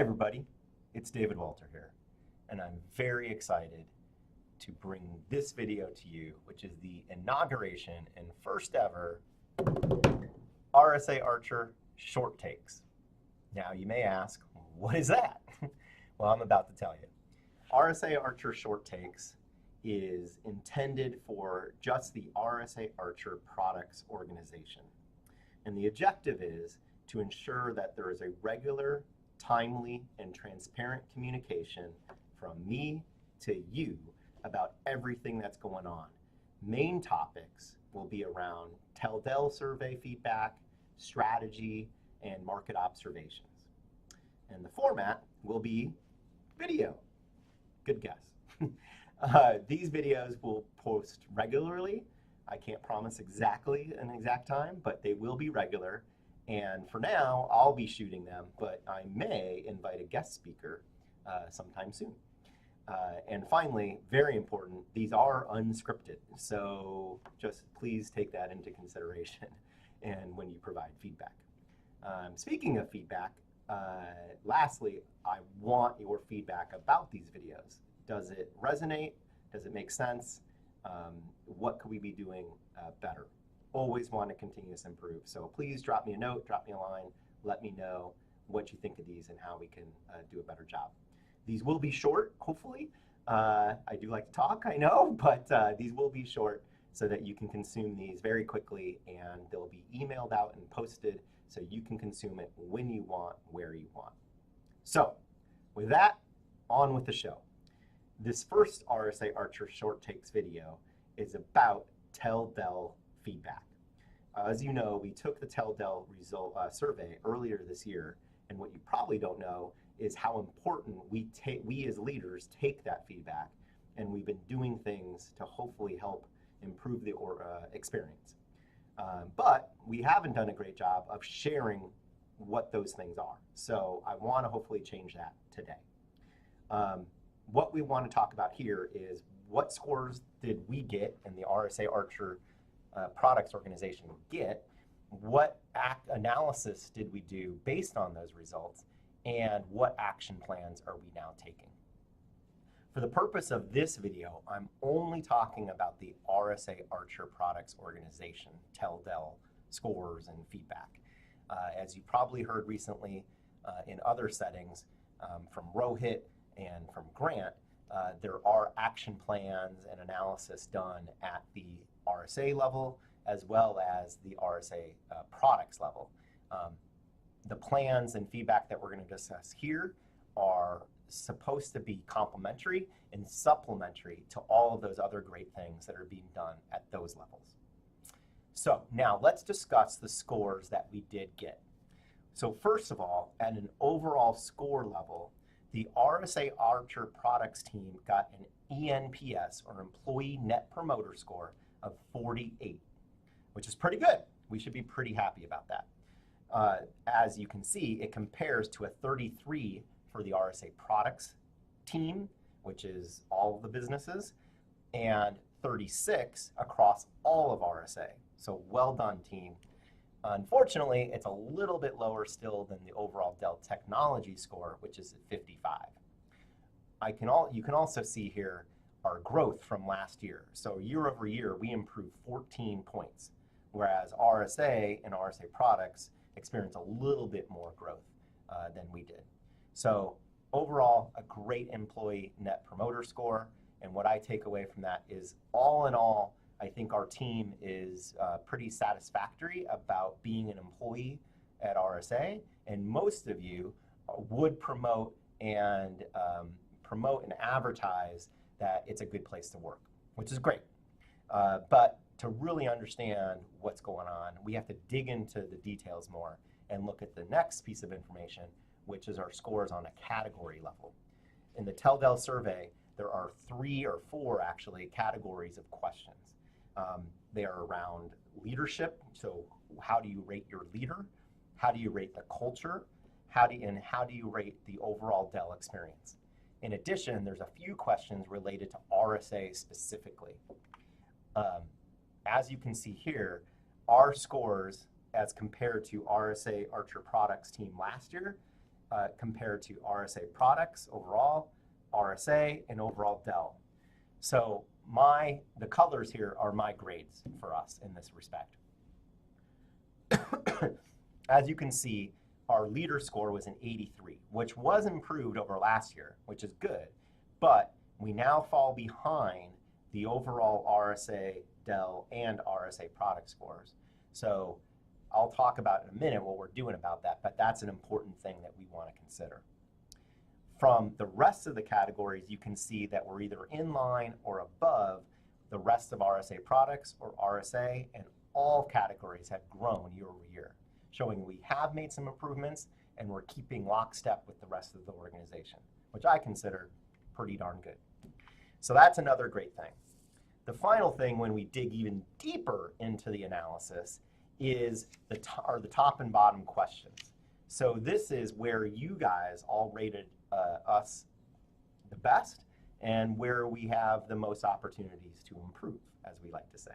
everybody, it's David Walter here, and I'm very excited to bring this video to you, which is the inauguration and first ever RSA Archer Short Takes. Now you may ask, what is that? Well, I'm about to tell you. RSA Archer Short Takes is intended for just the RSA Archer Products organization. And the objective is to ensure that there is a regular, timely, and transparent communication from me to you about everything that's going on. Main topics will be around TELDEL survey feedback, strategy, and market observations. And the format will be video. Good guess. These videos will post regularly. I can't promise exactly an exact time, but they will be regular. And for now, I'll be shooting them, but I may invite a guest speaker sometime soon. And finally, very important, these are unscripted. So just please take that into consideration and when you provide feedback. Speaking of feedback, lastly, I want your feedback about these videos. Does it resonate? Does it make sense? What could we be doing better? Always want to continuously improve. So please drop me a note, drop me a line, let me know what you think of these and how we can do a better job. These will be short, hopefully. I do like to talk, I know, but these will be short so that you can consume these very quickly, and they'll be emailed out and posted so you can consume it when you want, where you want. So with that, on with the show. This first RSA Archer Short Takes video is about TELDEL feedback. As you know, we took the TELDEL result survey earlier this year, and what you probably don't know is how important we as leaders take that feedback, and we've been doing things to hopefully help improve the experience. But we haven't done a great job of sharing what those things are. So I want to hopefully change that today. What we want to talk about here is what scores did we get in the RSA Archer Products organization get, what analysis did we do based on those results, and what action plans are we now taking. For the purpose of this video, I'm only talking about the RSA Archer Products organization, TELDEL scores and feedback. As you probably heard recently in other settings from Rohit and from Grant, there are action plans and analysis done at the RSA level as well as the RSA products level. The plans and feedback that we're going to discuss here are supposed to be complementary and supplementary to all of those other great things that are being done at those levels. So now let's discuss the scores that we did get. So first of all, at an overall score level, the RSA Archer Products team got an ENPS, or Employee Net Promoter Score, of 48, which is pretty good. We should be pretty happy about that. As you can see, it compares to a 33 for the RSA Products team, which is all of the businesses, and 36 across all of RSA. So well done, team. Unfortunately, it's a little bit lower still than the overall Dell Technology score, which is at 55. You can also see here our growth from last year. So year over year, we improved 14 points, whereas RSA and RSA Products experienced a little bit more growth than we did. So overall, a great Employee Net Promoter Score. And what I take away from that is, all in all, I think our team is pretty satisfactory about being an employee at RSA, and most of you would promote and advertise that it's a good place to work, which is great. But to really understand what's going on, we have to dig into the details more and look at the next piece of information, which is our scores on a category level. In the TELDEL survey, there are 3 or 4 actually categories of questions. They are around leadership, so how do you rate your leader? How do you rate the culture? How do you rate the overall Dell experience? In addition, there's a few questions related to RSA specifically. As you can see here, our scores as compared to RSA Archer Products team last year compared to RSA products overall, RSA, and overall Dell. So the colors here are my grades for us in this respect. As you can see, our leader score was an 83, which was improved over last year, which is good, but we now fall behind the overall RSA, Dell, and RSA product scores. So I'll talk about in a minute what we're doing about that, but that's an important thing that we want to consider. From the rest of the categories, you can see that we're either in line or above the rest of RSA products or RSA, and all categories have grown year over year, showing we have made some improvements and we're keeping lockstep with the rest of the organization, which I consider pretty darn good. So that's another great thing. The final thing when we dig even deeper into the analysis is the top and bottom questions. So this is where you guys all rated us the best and where we have the most opportunities to improve, as we like to say.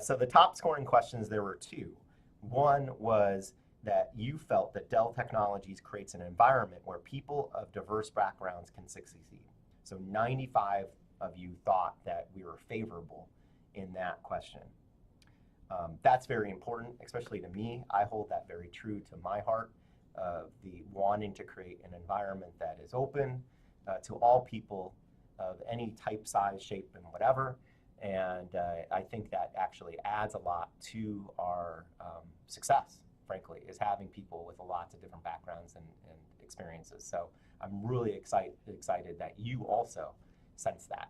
So the top scoring questions, there were two. One was that you felt that Dell Technologies creates an environment where people of diverse backgrounds can succeed. So 95 of you thought that we were favorable in that question. That's very important, especially to me. I hold that very true to my heart, the wanting to create an environment that is open to all people of any type, size, shape, and whatever. And I think that actually adds a lot to our success, frankly, is having people with lots of different backgrounds and experiences. So I'm really excited that you also sense that,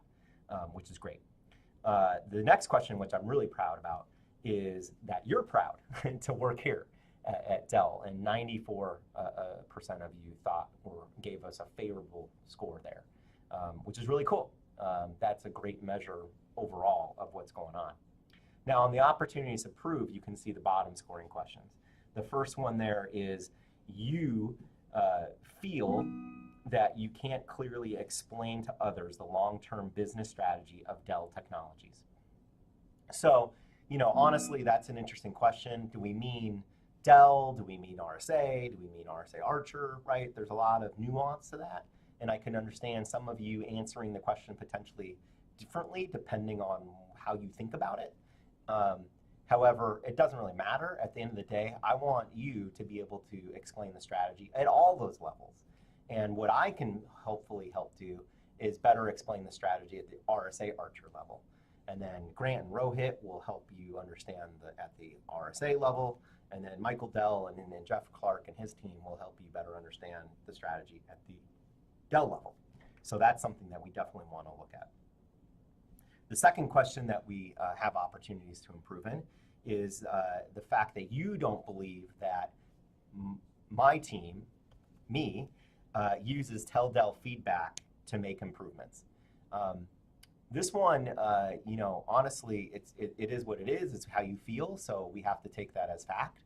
which is great. The next question, which I'm really proud about, is that you're proud to work here at Dell, and 94% of you thought or gave us a favorable score there, which is really cool. That's a great measure overall of what's going on. Now, on the opportunities to prove, you can see the bottom scoring questions. The first one there is you feel that you can't clearly explain to others the long-term business strategy of Dell Technologies. So, honestly, that's an interesting question. Do we mean Dell? Do we mean RSA? Do we mean RSA Archer, right? There's a lot of nuance to that, and I can understand some of you answering the question potentially differently depending on how you think about it. However, it doesn't really matter. At the end of the day, I want you to be able to explain the strategy at all those levels. And what I can hopefully help do is better explain the strategy at the RSA Archer level. And then Grant and Rohit will help you understand at the RSA level. And then Michael Dell and then Jeff Clark and his team will help you better understand the strategy at the Dell level. So that's something that we definitely want to look at. The second question that we have opportunities to improve in is the fact that you don't believe that my team, me, uses Tell Dell feedback to make improvements. This one, honestly, it is what it is. It's how you feel, so we have to take that as fact.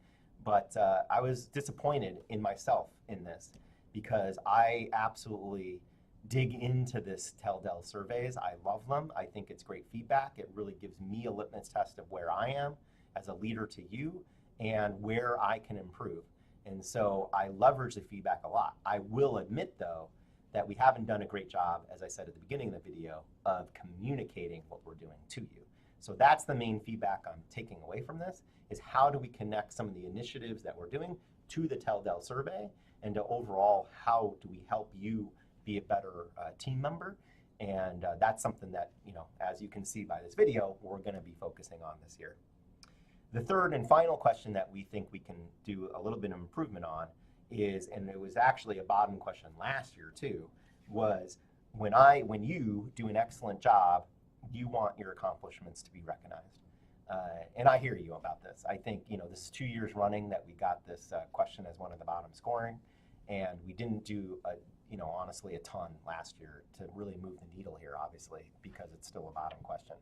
But I was disappointed in myself in this because I absolutely dig into this Tell Dell surveys. I love them. I think it's great feedback. It really gives me a litmus test of where I am as a leader to you and where I can improve. And so I leverage the feedback a lot. I will admit, though, that we haven't done a great job, as I said at the beginning of the video, of communicating what we're doing to you. So that's the main feedback I'm taking away from this, is how do we connect some of the initiatives that we're doing to the Tell Dell survey, and to overall, how do we help you be a better team member? And that's something that, as you can see by this video, we're going to be focusing on this year. The third and final question that we think we can do a little bit of improvement on is, and it was actually a bottom question last year too, was when you do an excellent job, you want your accomplishments to be recognized. And I hear you about this. I think, this is 2 years running that we got this question as one of the bottom scoring, and we didn't do, honestly, a ton last year to really move the needle here, obviously, because it's still a bottom question.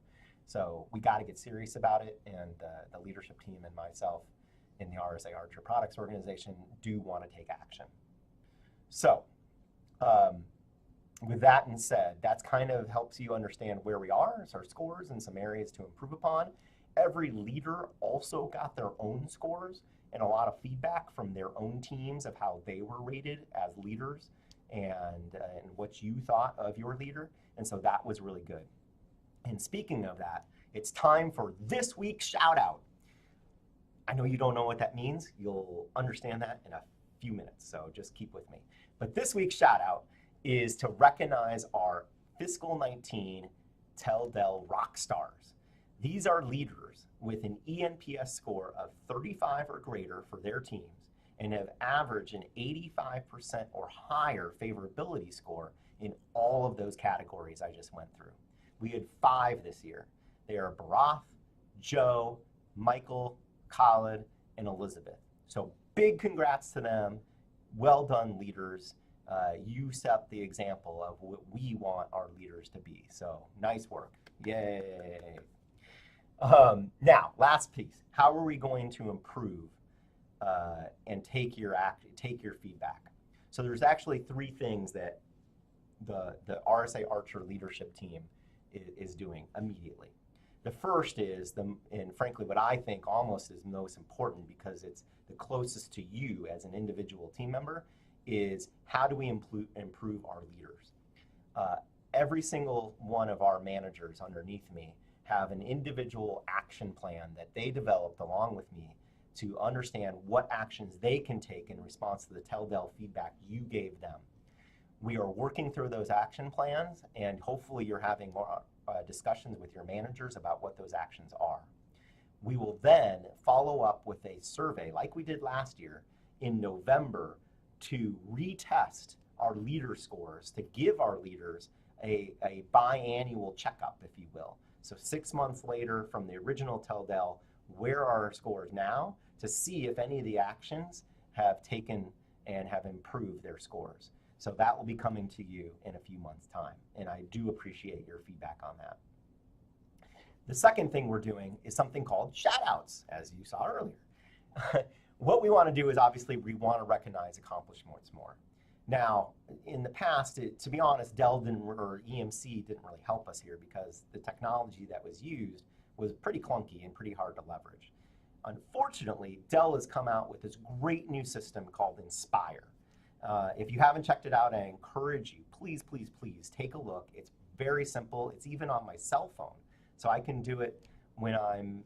So we got to get serious about it, and the leadership team and myself in the RSA Archer Products Organization do want to take action. So with that being said, that's kind of helps you understand where we are as our scores and some areas to improve upon. Every leader also got their own scores, and a lot of feedback from their own teams of how they were rated as leaders and what you thought of your leader. And so that was really good. And speaking of that, it's time for this week's shout out. I know you don't know what that means. You'll understand that in a few minutes, so just keep with me. But this week's shout out is to recognize our fiscal 19 TEL-DEL rock stars. These are leaders with an ENPS score of 35 or greater for their teams and have averaged an 85% or higher favorability score in all of those categories I just went through. We had 5 this year. They are Barath, Joe, Michael, Khalid, and Elizabeth. So big congrats to them. Well done, leaders. You set the example of what we want our leaders to be. So nice work. Yay. Now, last piece. How are we going to improve and take your feedback? So there's actually 3 things that the RSA Archer leadership team is doing immediately. The first is, and frankly what I think almost is most important because it's the closest to you as an individual team member, is how do we improve our leaders? Every single one of our managers underneath me have an individual action plan that they developed along with me to understand what actions they can take in response to the TEL-DEL feedback you gave them. We are working through those action plans, and hopefully you're having more discussions with your managers about what those actions are. We will then follow up with a survey like we did last year in November to retest our leader scores, to give our leaders a biannual checkup, if you will. So 6 months later from the original TEL-DEL, where are our scores now, to see if any of the actions have taken and have improved their scores. So that will be coming to you in a few months' time, and I do appreciate your feedback on that. The second thing we're doing is something called shout-outs, as you saw earlier. What we want to do is obviously we want to recognize accomplishments more. Now, in the past, to be honest, Dell or EMC didn't really help us here because the technology that was used was pretty clunky and pretty hard to leverage. Unfortunately, Dell has come out with this great new system called Inspire. If you haven't checked it out, I encourage you, please, please, please take a look. It's very simple. It's even on my cell phone. So I can do it when I'm,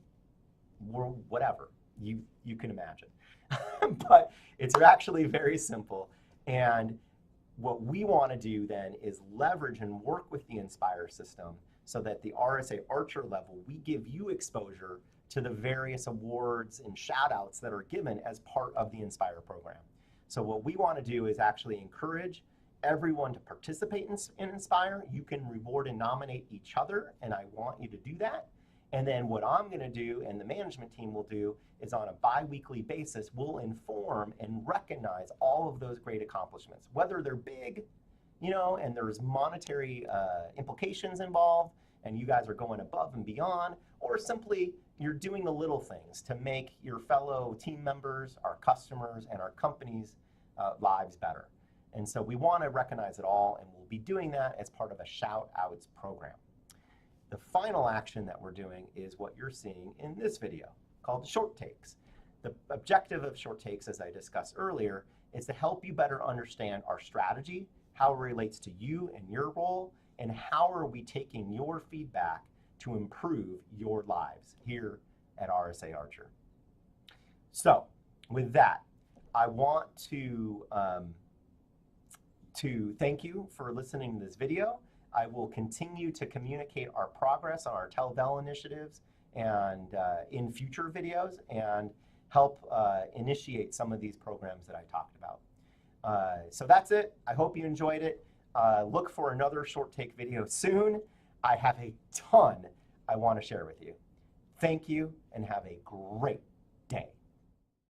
whatever you can imagine. But it's actually very simple. And what we want to do then is leverage and work with the Inspire system so that the RSA Archer level, we give you exposure to the various awards and shout outs that are given as part of the Inspire program. So what we want to do is actually encourage everyone to participate in Inspire. You can reward and nominate each other, and I want you to do that. And then what I'm going to do and the management team will do is on a bi-weekly basis, we'll inform and recognize all of those great accomplishments, whether they're big, and there's monetary implications involved, and you guys are going above and beyond, or simply you're doing the little things to make your fellow team members, our customers, and our companies' lives better. And so we want to recognize it all, and we'll be doing that as part of a shout-outs program. The final action that we're doing is what you're seeing in this video, called Short Takes. The objective of Short Takes, as I discussed earlier, is to help you better understand our strategy, how it relates to you and your role, and how are we taking your feedback to improve your lives here at RSA Archer. So with that, I want to thank you for listening to this video. I will continue to communicate our progress on our TEL-DEL initiatives and in future videos and help initiate some of these programs that I talked about. So that's it. I hope you enjoyed it. Look for another Short Take video soon. I have a ton I want to share with you. Thank you and have a great day.